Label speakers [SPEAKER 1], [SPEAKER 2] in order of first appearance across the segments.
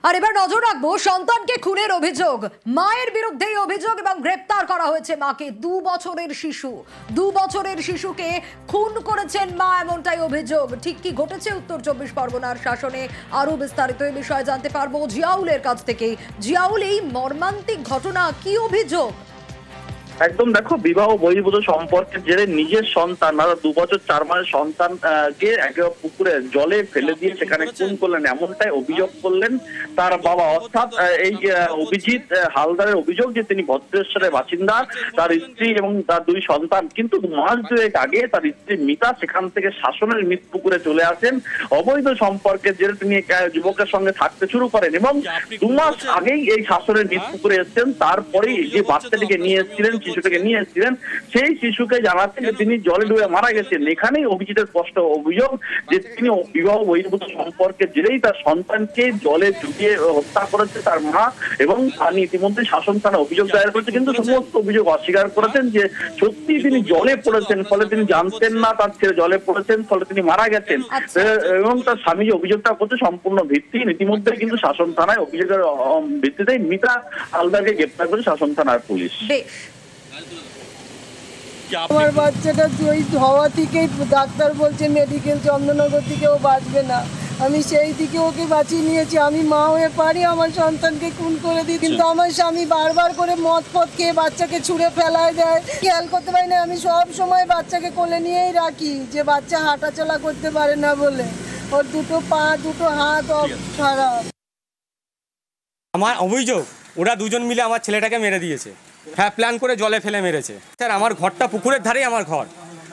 [SPEAKER 1] আর এবার নজর রাখবো সন্তানকে খুনের অভিযোগ, মায়ের বিরুদ্ধে অভিযোগ এবং গ্রেপ্তার করা হয়েছে মাকে। 2 বছরের শিশু, 2 বছরের শিশুকে খুন করেছেন মা, এমনটাই অভিযোগ। ঠিক কি ঘটেছে উত্তর 24 পরগনার শাসনে, আরো বিস্তারিত এই বিষয়ে জানতে পারবো জিয়াউলের কাছ থেকে। জিয়াউল, এই মর্মান্তিক ঘটনা, কি অভিযোগ?
[SPEAKER 2] একদম দেখো, বিবাহ বহির্ভূত সম্পর্কের জেরে নিজের সন্তান, 2 বছর 4 মাসের সন্তানকে একেবারে পুকুরে জলে ফেলে দিয়ে সেখানে খুন করলেন, এমনটাই অভিযোগ করলেন তার বাবা। অর্থাৎ এই অভিজিৎ হালদারের অভিযোগ যে তিনি ভদ্রেশ্বরের বাসিন্দা, তার স্ত্রী এবং তার 2 সন্তান। কিন্তু মাস 2 আগে তার স্ত্রী মিতা সেখান থেকে শাসনের মিত পুকুরে চলে আসেন। অবৈধ সম্পর্কের জেরে তিনি যুবকের সঙ্গে থাকতে শুরু করেন এবং 2 মাস আগেই এই শাসনের মিত পুকুরে এসেছেন। তারপরেই যে বাচ্চাটিকে নিয়ে এসেছিলেন, শিশুটাকে নিয়ে এসেছিলেন, সেই শিশুকে জানাচ্ছেন যে তিনি জলে ডুবে মারা গেছেন। এখানেই অভিজিতের স্পষ্ট অভিযোগ যে তিনি বিবাহ বহির্ভূত সম্পর্কের জেরেই তার সন্তানকে জলে ডুবিয়ে হত্যা করেছে তার মা, এবং তিনি ইতিমধ্যে শাসন থানায় অভিযোগ দায়ের করেছে। কিন্তু সমস্ত অভিযোগ অস্বীকার করেছেন যে সত্যি তিনি জলে পড়েছেন, ফলে তিনি জানতেন না তার ছেলে জলে পড়েছেন, ফলে তিনি মারা গেছেন। এবং তার স্বামী যে অভিযোগটা করছে সম্পূর্ণ ভিত্তিহীন। ইতিমধ্যে কিন্তু শাসন থানায় অভিযোগের ভিত্তিতেই মিতা হালদারকে গ্রেপ্তার করে শাসন থানার পুলিশ।
[SPEAKER 3] আমার বাচ্চাটা ওই হওয়া থেকেই ডাক্তার বলছে মেডিকেল চন্দননগর থেকে ও বাঁচবে না। আমি সেই দিকে ওকে বাঁচিয়ে নিয়েছি। আমি মা হয়ে পারি আমার সন্তানকে খুন করে দিই, কিন্তু আমার স্বামী বারবার করে মদ খেয়ে বাচ্চাকে ছুঁড়ে ফেলায় দেয়। খেয়াল করতে পারি না, আমি সব সময় বাচ্চাকে কোলে নিয়েই রাখি, যে বাচ্চা হাঁটাচলা করতে পারে না বলে। ওর 2 পা 2 হাত খারাপ।
[SPEAKER 4] আমার অভিযোগ, ওরা 2জন মিলে আমার ছেলেটাকে মেরে দিয়েছে। হ্যাঁ, প্ল্যান করে জলে ফেলে মেরেছে। স্যার, আমার ঘরটা পুকুরের ধারেই আমার ঘর।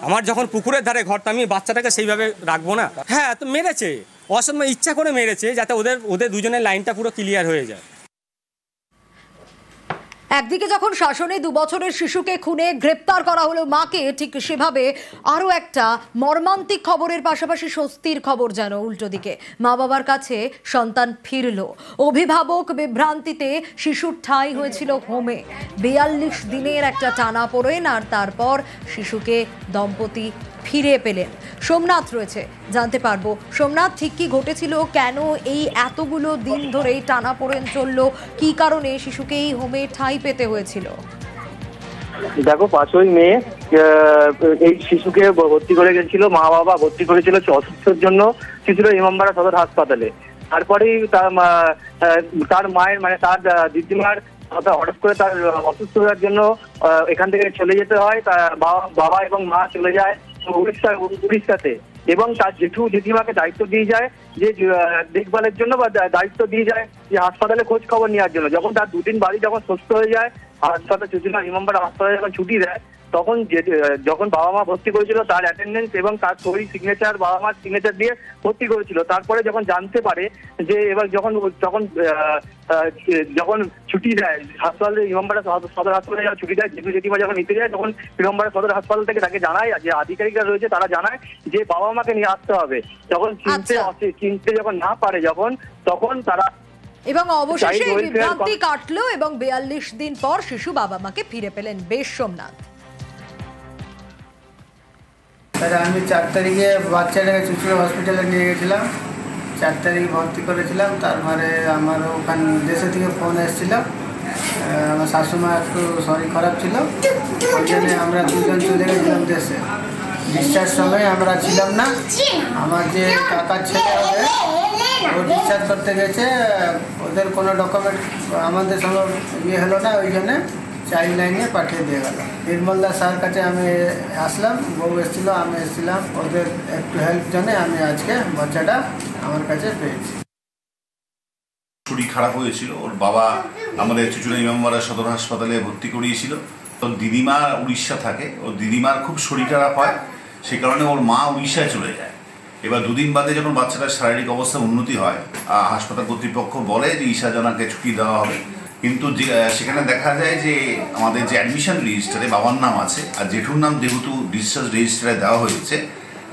[SPEAKER 4] আমার যখন পুকুরের ধারে ঘরটা, আমি বাচ্চাটাকে সেইভাবে রাখবো না? হ্যাঁ, তো মেরেছে, অসময় ইচ্ছা করে মেরেছে, যাতে ওদের 2জনের লাইনটা পুরো ক্লিয়ার হয়ে যায়।
[SPEAKER 1] একদিকে যখন শাসনে 2 বছরের শিশুকে খুনে গ্রেপ্তার করা হলো মাকে, ঠিক সেভাবে আরো একটা মর্মান্তিক খবরের পাশাপাশি স্বস্তির খবর যেন উল্টো দিকে। মা বাবার কাছে সন্তান ফিরল। অভিভাবক বিভ্রান্তিতে শিশুর ঠাঁই হয়েছিল হোমে। 42 দিনের একটা টানাপোড়েন, আর তারপর শিশুকে দম্পতি ফিরে পেলেন। সোমনাথ রয়েছে, জানতে পারবো সোমনাথ, ঠিক কি ঘটেছিল, কেন এই এতগুলো দিন ধরে টানাপোড়েন চললো, কি কারণে শিশুকে এই হোমে ঠাঁই পেতে হয়েছিল?
[SPEAKER 2] দেখো, 5ই মে এই শিশুকে ভর্তি করে গেছিল, মা বাবা ভর্তি করেছিল অসুস্থের জন্য, শিশুরা ইমামবাড়া সদর হাসপাতালে। তারপরেই তার মায়ের মানে তার দিদিমার হঠাৎ করে তার অসুস্থ হওয়ার জন্য এখান থেকে চলে যেতে হয়। তার বাবা এবং মা চলে যায় উড়িষ্যাতে, এবং তার জেঠু জেঠিমাকে দায়িত্ব দিয়ে যায় যে দেখভালের জন্য, বা দায়িত্ব দিয়ে যায় যে হাসপাতালে খোঁজ খবর নেওয়ার জন্য। যখন তার 2 দিন বাড়ি যখন সুস্থ হয়ে যায়, হাসপাতাল ইমামবাড়া হাসপাতালে যখন ছুটি দেয়, তখন যখন বাবা মা ভর্তি করেছিল তার অ্যাটেন্ডেন্স এবং তার সই সিগনেচার, বাবা মার সিগনেচার দিয়ে ভর্তি করেছিল। তারপরে যখন জানতে পারে যে এবার যখন ছুটি দেয় হাসপাতালে, ইমামবাড়া সদর হাসপাতালে যখন ছুটি দেয়, জেঠু জেঠিমা যখন নিতে যায়, তখন ইমামবাড়া সদর হাসপাতাল থেকে তাকে জানায়, যে আধিকারিকরা রয়েছে তারা জানায় যে বাবা মাকে নিয়ে আসতে হবে। যখন চিনতে যখন না পারে তখন তারা,
[SPEAKER 1] এবং অবশেষে বিভ্রান্তি কাটলো এবং 42 দিন পর শিশু বাবা মাকে ফিরে পেলেন। বেশ সোমনাথ।
[SPEAKER 5] আমি 4 তারিখে বাচ্চাটাকে চুচুড়া হসপিটালে নিয়ে গেছিলাম, 4 তারিখ ভর্তি করেছিলাম। তারপরে আমার ওখান দেশে থেকে ফোন এসেছিল, আমার শাশুমা একটু শরীর খারাপ ছিল, ওই জন্য আমরা 2জন চলে গেছিলাম দেশে। ডিসচার্জ সময় আমরা ছিলাম না। আমার যে কাকার ছেলে হবে, ও ডিসচার্জ করতে গেছে, ওদের কোনো ডকুমেন্ট আমাদের সঙ্গে হলো না, ওই জন্যে চাইল্ড লাইনে পাঠিয়ে দিয়ে গেল। নির্মলদা স্যার কাছে আমি আসলাম, বউ এসেছিল, আমি এসেছিলাম, ওদের একটু হেল্প জন্যে আমি আজকে বাচ্চাটা আমার কাছে পেয়েছি।
[SPEAKER 6] শরীর খারাপ হয়েছিল, ওর বাবা আমাদের চুচুড়া ইমামবাড়া সদর হাসপাতালে ভর্তি করিয়েছিল। ওর দিদিমা উড়িষ্যা থাকে, ওর দিদিমার খুব শরীর খারাপ হয়, সে কারণে ওর মা উড়িষ্যায় চলে যায়। এবার 2 দিন বাদে যখন বাচ্চাটার শারীরিক অবস্থা উন্নতি হয়, হাসপাতাল কর্তৃপক্ষ বলে যে ঈশাজনাকে ছুটি দেওয়া হবে। কিন্তু সেখানে দেখা যায় যে আমাদের যে অ্যাডমিশন রেজিস্টারে বাবার নাম আছে, আর জেঠুর নাম যেহেতু ডিসচার্জ রেজিস্টারে দেওয়া হয়েছে,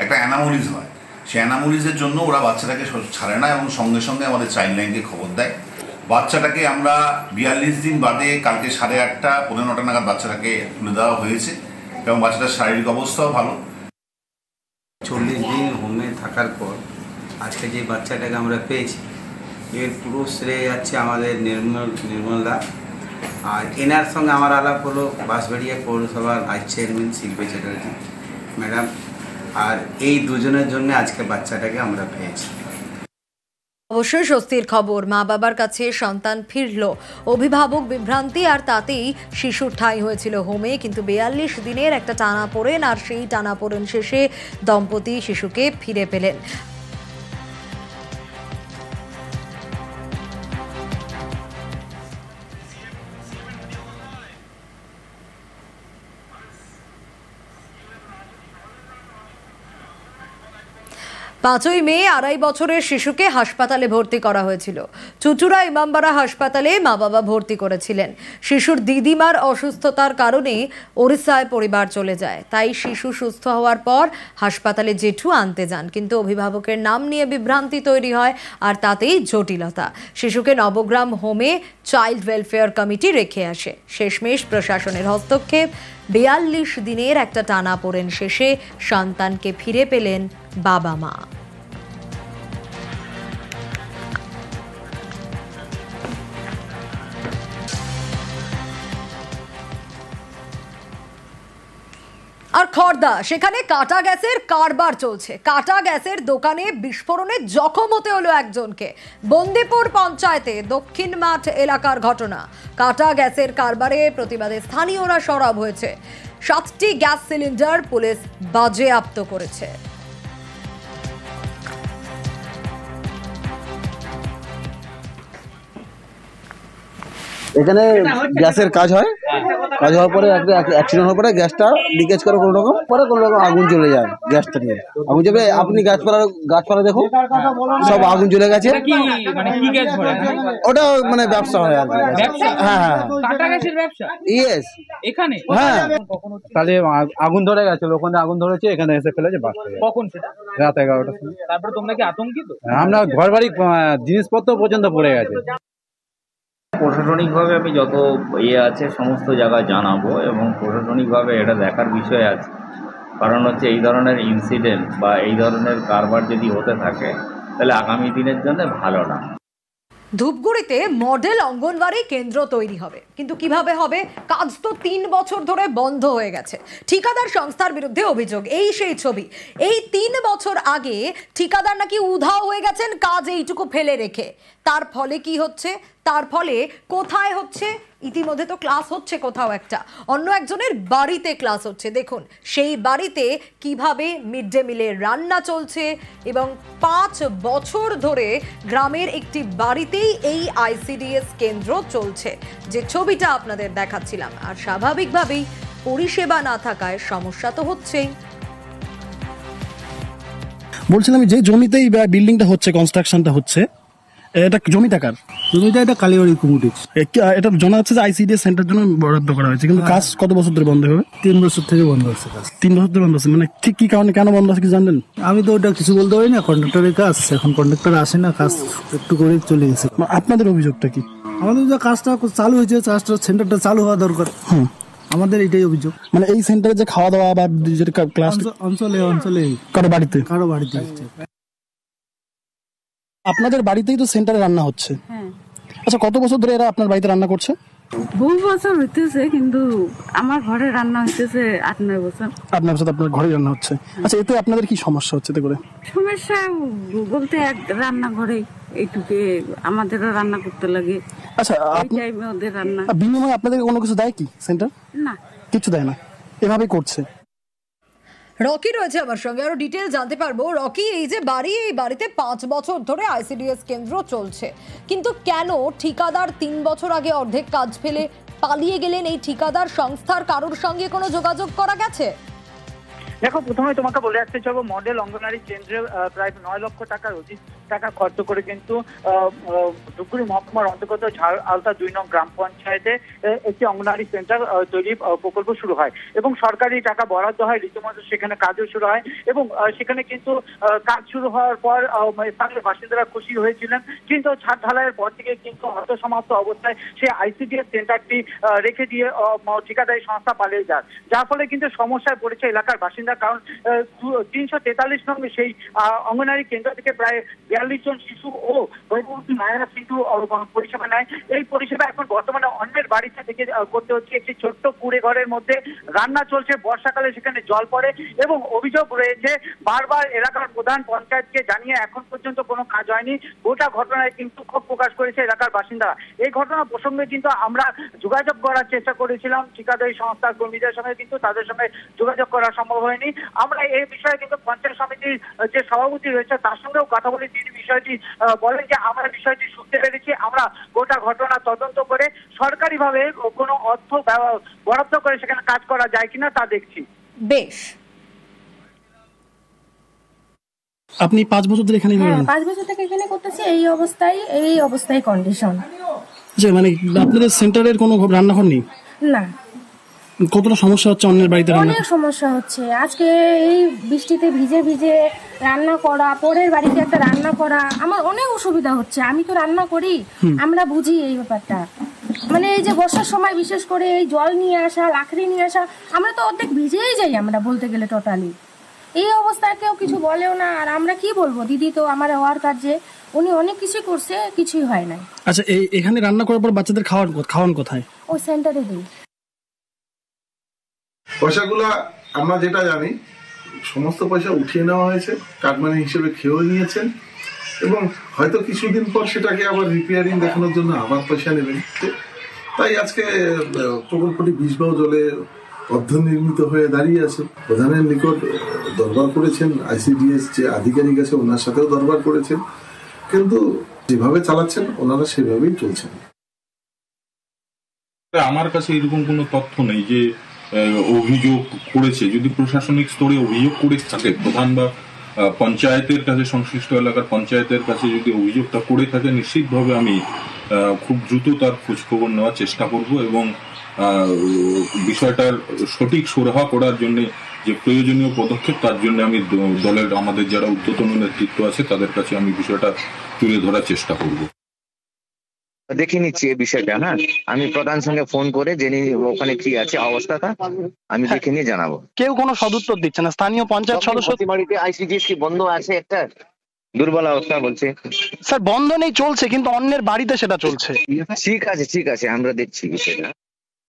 [SPEAKER 6] একটা অ্যানামোলিজ হয়। সেই অ্যানামোলিজের জন্য ওরা বাচ্চাটাকে ছাড়ে না, এবং সঙ্গে সঙ্গে আমাদের চাইল্ড লাইনকে খবর দেয়। বাচ্চাটাকে আমরা 42 দিন বাদে কালকে 8:30 পৌনে 9টা নাগাদ বাচ্চাটাকে তুলে দেওয়া হয়েছে, এবং বাচ্চাটার শারীরিক অবস্থাও ভালো।
[SPEAKER 7] 40 দিন হোমে থাকার পর আজকে যে বাচ্চাটাকে আমরা পেয়েছি, এর পুরো শ্রেয় যাচ্ছে আমাদের নির্মলদা। আর এনার সঙ্গে আমার আলাপ হলো বাঁশবাড়িয়া পৌরসভার ভাইস চেয়ারম্যান শিল্পী চ্যাটার্জি ম্যাডাম। আর এই দুজনের জন্য আজকে বাচ্চাটাকে আমরা পেয়েছি।
[SPEAKER 1] অবশ্যই স্বস্তির খবর, মা বাবার কাছে সন্তান ফিরল। অভিভাবক বিভ্রান্তি আর তাতেই শিশুর ঠাঁই হয়েছিল হোমে, কিন্তু 42 দিনের একটা টানাপোড়েন, আর সেই টানাপোড়েন শেষে দম্পতি শিশুকে ফিরে পেলেন। পাঁচই মে 2.5 বছরের শিশুকে হাসপাতালে ভর্তি করা হয়েছিল। চুচুড়া ইমামবাড়া হাসপাতালে মা বাবা ভর্তি করেছিলেন। শিশুর দিদিমার অসুস্থতার কারণে ওড়িশায় পরিবার চলে যায়। তাই শিশু সুস্থ হওয়ার পর হাসপাতালে জেঠু আনতে যান, কিন্তু অভিভাবকের নাম নিয়ে বিভ্রান্তি তৈরি হয়, আর তাতেই জটিলতা। শিশুকে নবগ্রাম হোমে চাইল্ড ওয়েলফেয়ার কমিটি রেখে আসে। শেষমেশ প্রশাসনের হস্তক্ষেপ, 42 দিনের একটা টানাপোড়েন শেষে সন্তানকে ফিরে পেলেন বাবা মা। আর খড়দা, সেখানে কাটা গ্যাসের কারবার চলছে। কাটা গ্যাসের দোকানে বিস্ফোরণে জখম হতে হলো একজনকে। বন্দিপুর পঞ্চায়েতে দক্ষিণ মাঠ এলাকার ঘটনা। কাটা গ্যাসের কারবারে প্রতিবাদে স্থানীয়রা সরব হয়েছে। 7টি গ্যাস সিলিন্ডার পুলিশ বাজেয়াপ্ত করেছে।
[SPEAKER 8] এখানে গ্যাসের কাজ হয়, কাজ হওয়ার পরে একটা অ্যাক্সিডেন্ট হওয়ার পরে গ্যাসটা লিকেজ করে কোনো রকম আগুন চলে যায়। গ্যাসটা নিয়ে আগুন যাবে, আপনি গাছপালা দেখুন সব আগুন জ্বলে গেছে। ওটা মানে ব্যবসা হয় আর কি। হ্যাঁ ইয়েস
[SPEAKER 9] এখানে
[SPEAKER 8] হ্যাঁ,
[SPEAKER 10] তাহলে আগুন ধরে গেছিল, ওখানে আগুন ধরেছে, এখানে এসে ফেলেছে বাস।
[SPEAKER 9] কখন সেটা?
[SPEAKER 10] রাত 11টার সময়।
[SPEAKER 9] তারপরে তোমরা কি আতঙ্কিত?
[SPEAKER 10] আমরা ঘর বাড়ি জিনিসপত্র পর্যন্ত পড়ে গেছে।
[SPEAKER 11] প্রশাসনিকভাবে আমি যত আছে সমস্ত জায়গায় জানাবো, এবং প্রশাসনিকভাবে এটা দেখার বিষয় আছে। কারণ হচ্ছে এই ধরনের ইনসিডেন্ট বা এই ধরনের কারবার যদি হতে থাকে তাহলে আগামী দিনের জন্য ভালো না।
[SPEAKER 1] ধূপগুড়িতে মডেল অঙ্গনওয়াড়ি কেন্দ্র তৈরি হবে, কিন্তু কিভাবে হবে? কাজ তো 3 বছর ধরে বন্ধ হয়ে গেছে। ঠিকাদার সংস্থার বিরুদ্ধে অভিযোগ। এই সেই ছবি। এই 3 বছর আগে ঠিকাদার নাকি উধাও হয়ে গেছেন কাজ এইটুকু ফেলে রেখে। তার ফলে কি হচ্ছে? তার ফলে কোথায় হচ্ছে? ইতিমধ্যে তো ক্লাস হচ্ছে কোথাও একটা, অন্য একজনের বাড়িতে ক্লাস হচ্ছে। দেখুন সেই বাড়িতে কিভাবে মিড ডে মিলের রান্না চলছে, এবং 5 বছর ধরে গ্রামের একটি বাড়িতেই এই আইসিডিএস কেন্দ্র চলছে, যে ছবিটা আপনাদের দেখাচ্ছিলাম। আর স্বাভাবিকভাবেই পরিষেবা না থাকায় সমস্যা তো হচ্ছেই।
[SPEAKER 12] বলছিলাম যে জমিতেই বিল্ডিংটা হচ্ছে, কনস্ট্রাকশনটা হচ্ছে, এটা জমি টাকার জমিটা, এটা কালীবাড়ি কমিটি। এটা জানা যাচ্ছে যে আইসিডিএস সেন্টার জন্য বরাদ্দ করা হয়েছে, কিন্তু কাজ কত বছর ধরে বন্ধ হবে? 3 বছর থেকে বন্ধ হচ্ছে কাজ। 3 বছর ধরে বন্ধ হচ্ছে, মানে ঠিক কি কারণে, কেন বন্ধ আছে কি জানেন? আমি তো ওটা কিছু বলতে পারি না, কন্ট্রাক্টরের কাজ। এখন কন্ট্রাক্টর আসে না, কাজ একটু করে চলে গেছে। আপনাদের অভিযোগটা কি? আমাদের যে কাজটা চালু হয়েছে, কাজটা সেন্টারটা চালু হওয়া দরকার। আমাদের এটাই অভিযোগ। মানে এই সেন্টারে যে খাওয়া দাওয়া বা ক্লাস অঞ্চলে কারো বাড়িতে আপনাদের বাড়িতেই তো সেন্টারে রান্না হচ্ছে। আচ্ছা, কত বছর ধরে এরা আপনার বাড়িতে রান্না করছে?
[SPEAKER 13] বহু বছর হইতেছে, কিন্তু আমার ঘরে রান্না হইতেছে 8-9 বছর। 8-9 বছর
[SPEAKER 12] আপনার ঘরে রান্না হচ্ছে। আচ্ছা, এতে আপনাদের কি সমস্যা হচ্ছে? এতে করে
[SPEAKER 13] সমস্যা বলতে এক রান্নাঘরে এইটুকে আমাদেরও রান্না করতে লাগে।
[SPEAKER 12] আচ্ছা,
[SPEAKER 13] ওদের রান্না
[SPEAKER 12] বিনিময়ে আপনাদের কোনো কিছু দেয় কি সেন্টার?
[SPEAKER 13] না,
[SPEAKER 12] কিছু দেয় না, এভাবেই করছে।
[SPEAKER 1] রকি রয়েছে আমার সঙ্গে, আরো ডিটেল জানতে পারবো। রকি, এই যে বাড়ি, এই বাড়িতে 5 বছর ধরে আইসিডিএস কেন্দ্র চলছে, কিন্তু কেন ঠিকাদার 3 বছর আগে অর্ধেক কাজ ফেলে পালিয়ে গেলেন? এই ঠিকাদার সংস্থার কারোর সঙ্গে কোনো যোগাযোগ করা গেছে?
[SPEAKER 14] দেখো, প্রথমে তোমাকে বলে রাখতে চাইবো, মডেল অঙ্গনওয়াড়ি কেন্দ্রে প্রায় 9 লক্ষ টাকার অধিক টাকা খরচ করে কিন্তু ধূপগুড়ি মহকুমার অন্তর্গত ঝাড় আলতা 2 নং গ্রাম পঞ্চায়েতে একটি অঙ্গনওয়াড়ি সেন্টার তৈরি প্রকল্প শুরু হয়, এবং সরকারি টাকা বরাদ্দ হয়, রীতিমতো সেখানে কাজও শুরু হয়। এবং সেখানে কিন্তু কাজ শুরু হওয়ার পর স্থানীয় বাসিন্দারা খুশি হয়েছিলেন, কিন্তু ছাদ ঢালাইয়ের পর থেকে কিন্তু অর্ধসমাপ্ত অবস্থায় সেই আইসিডিএস সেন্টারটি রেখে দিয়ে ঠিকাদারি সংস্থা পালিয়ে যায়, যার ফলে কিন্তু সমস্যায় পড়েছে এলাকার বাসিন্দা। কারণ 343 নং সেই অঙ্গনওয়াড়ি কেন্দ্র থেকে প্রায় 42 জন শিশু ও গর্ভবতী মায়েরা কিন্তু পরিষেবা নেয়। এই পরিষেবা এখন বর্তমানে অন্যের বাড়িতে থেকে করতে হচ্ছে। একটি ছোট্ট কুড়ে ঘরের মধ্যে রান্না চলছে, বর্ষাকালে সেখানে জল পড়ে এবং অভিযোগ রয়েছে বারবার এলাকার প্রধান পঞ্চায়েতকে জানিয়ে এখন পর্যন্ত কোনো কাজ হয়নি। গোটা ঘটনায় কিন্তু ক্ষোভ প্রকাশ করেছে এলাকার বাসিন্দারা। এই ঘটনা প্রসঙ্গে কিন্তু আমরা যোগাযোগ করার চেষ্টা করেছিলাম ঠিকাদারি সংস্থার কর্মীদের সঙ্গে, কিন্তু তাদের সঙ্গে যোগাযোগ করা সম্ভব হয়নি। আমরা এই বিষয়ে কিন্তু পঞ্চায়েত সমিতির যে সভাপতি রয়েছে তার সঙ্গেও কথা বলে তিনি বিষয়টি বলেন যে আমরা বিষয়টি শুনতে পেরেছি, আমরা গোটা ঘটনা তদন্ত করে সরকারিভাবে কোনো অর্থ বরাদ্দ করে সেখানে কাজ করা যায় কিনা তা দেখছি।
[SPEAKER 1] বেশ,
[SPEAKER 12] আপনি 5 বছর ধরে এখানে?
[SPEAKER 15] হ্যাঁ, 5 বছর থেকে এখানে করতেছি। এই অবস্থায় কন্ডিশন।
[SPEAKER 12] যে মানে আপনাদের সেন্টারের কোনো রান্নাঘর নেই?
[SPEAKER 15] না।
[SPEAKER 12] কতটা সমস্যা হচ্ছে অন্যের বাড়িতে?
[SPEAKER 15] অনেক সমস্যা হচ্ছে। আজকে এই বৃষ্টিতে ভিজে ভিজে রান্না করা, পরের বাড়িতে একটা রান্না করা, আমার অনেক অসুবিধা হচ্ছে। আমি তো রান্না করি, আমরা বুঝি এই ব্যাপারটা। মানে এই যে বর্ষার সময় বিশেষ করে এই জল নিয়ে আসা, লাকড়ি নিয়ে আসা, আমরা তো অর্ধেক ভিজেই যাই আমরা বলতে গেলে টোটালি। এই অবস্থায় কেউ কিছু বলেও না, আর আমরা কি বলবো? দিদি তো আমার ওয়ার্কার, যে উনি অনেক কিছু করছে, কিছুই হয় না।
[SPEAKER 12] আচ্ছা, এখানে রান্না করার পর বাচ্চাদের খাওয়ান কোথায়?
[SPEAKER 15] ওই সেন্টারে দিই।
[SPEAKER 16] পয়সাগুলা আমরা যেটা জানি সমস্ত পয়সা উঠিয়ে নেওয়া হয়েছে, কাটমানি হিসেবে খেয়েও নিয়েছেন এবং হয়তো কিছুদিন পর সেটাকে আবার রিপেয়ারিং দেখানোর জন্য আবার পয়সা নেবেন। তাই আজকে প্রকল্পটি বিষবাও জলে অর্ধনির্মিত হয়ে দাঁড়িয়ে আছে। প্রধানের নিকট দরবার করেছেন, ICDS যে আধিকারিক আছে ওনার সাথেও দরবার করেছেন, কিন্তু যেভাবে চালাচ্ছেন ওনারা সেভাবেই চলছেন।
[SPEAKER 17] আমার কাছে এরকম কোনো তথ্য নেই যে অভিযোগ করেছে। যদি প্রশাসনিক স্তরে অভিযোগ করে থাকে, প্রধান বা পঞ্চায়েতের কাছে, সংশ্লিষ্ট এলাকার পঞ্চায়েতের কাছে যদি অভিযোগটা করে থাকে, নিশ্চিতভাবে আমি খুব দ্রুত তার খোঁজখবর নেওয়ার চেষ্টা করব এবং বিষয়টার সঠিক সুরাহা করার জন্য যে প্রয়োজনীয় পদক্ষেপ তার জন্য আমি দলের আমাদের যারা ঊর্ধ্বতন নেতৃত্ব আছে তাদের কাছে আমি বিষয়টা তুলে ধরার চেষ্টা করব।
[SPEAKER 18] দেখে নিচ্ছি এই বিষয়টা। হ্যাঁ, আমি প্রধান সঙ্গে ফোন করে জেনে ওখানে কি আছে অবস্থাটা আমি দেখে নিয়ে জানাবো।
[SPEAKER 12] কেউ কোনো সদুত্তর দিচ্ছে না। স্থানীয় পঞ্চায়েত সদস্য
[SPEAKER 18] বাড়িতে ICDS কি বন্ধ আছে? একটা দুর্বল অবস্থা বলছে।
[SPEAKER 12] স্যার বন্ধ নেই, চলছে, কিন্তু অন্যের বাড়িতে সেটা চলছে।
[SPEAKER 18] ঠিক আছে আমরা দেখছি বিষয়টা।